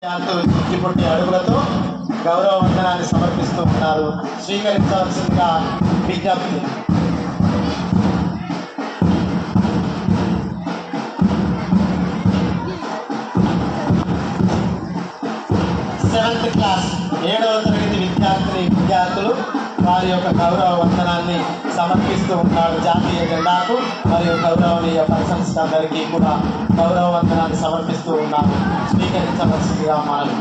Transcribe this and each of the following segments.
పుట్టి అడుగులతో గౌరవ వందనాన్ని సమర్పిస్తూ ఉన్నారు. స్వీకరించాల్సిందిగా విజ్ఞప్తి. సెవెంత్ క్లాస్ 7వ తరగతి విద్యార్థులు వారి యొక్క గౌరవ వందనాన్ని సమర్పిస్తూ ఉన్నారు. జాతీయ జెండాకు మరియు గౌరవనీయ పర్సన్స్ అందరికీ కూడా గౌరవ వందనాన్ని సమర్పిస్తూ ఉన్నారు. స్వీకరించవలసిందిగా మనవి.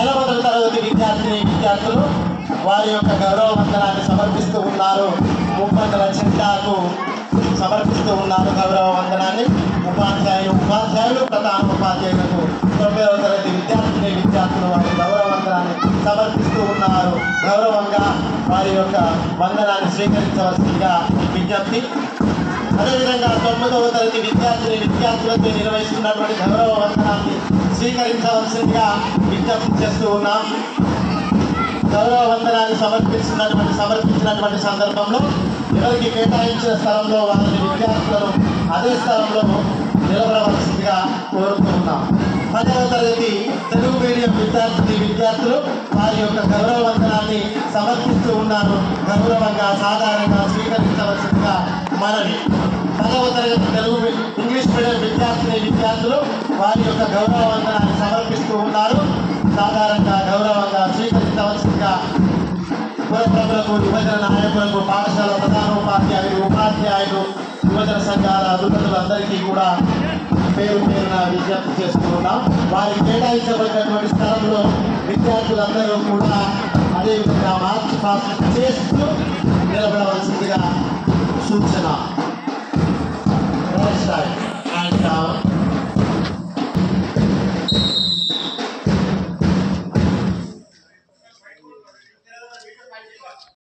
8వ తరగతి విద్యార్థులు వారి యొక్క గౌరవ వందనాన్ని సమర్పిస్తూ ఉన్నారు. ముప్పందల జెండాకు సమర్పిస్తూ ఉన్నారు గౌరవ వందనాన్ని. ఉపాధ్యాయులు ప్రధాన ఉపాధ్యాయులకు 9వ తరగతి విద్యార్థులు వారి గౌరవ వందనాన్ని సమర్పిస్తూ ఉన్నారు. గౌరవంగా వారి యొక్క వందనాన్ని స్వీకరించవలసిందిగా విజ్ఞప్తి. అదేవిధంగా 9వ తరగతి విద్యార్థులతో నిర్వహిస్తున్నటువంటి గౌరవ వందనాన్ని స్వీకరించవలసిందిగా విజ్ఞప్తి చేస్తూ ఉన్నాం. గౌరవ వందనాన్ని సమర్పించినటువంటి సందర్భంలో ఎవరికి కేటాయించిన స్థలంలో వారిని విద్యార్థులను అదే స్థలంలో నిలబడవలసిందిగా కోరుతూ ఉన్నాం. 10వ తరగతి తెలుగు మీడియం విద్యార్థులు వారి యొక్క గౌరవ వందనాన్ని సమర్పిస్తూ ఉన్నారు. గౌరవంగా సాధారణంగా స్వీకరించవలసిందిగా మనవి. 10వ తరగతి ఇంగ్లీష్ మీడియం విద్యార్థులు వారి యొక్క గౌరవ వందనాన్ని సమర్పిస్తూ ఉన్నారు. సాధారణంగా గౌరవంగా స్వీకరించవలసిందిగా పురప్రములకు, యువజన నాయకులకు, పాఠశాల ప్రధాన ఉపాధ్యాయులు, యువజన సంఘాల అధిపతులందరికీ కూడా పేరు పేరున విజ్ఞప్తి చేస్తూ ఉన్నాం. వారికి కేటాయించబడినటువంటి స్థలంలో విద్యార్థులందరూ కూడా అదేవిధంగా మార్చి పాస్ చేస్తూ నిలబడవలసిందిగా సూచన.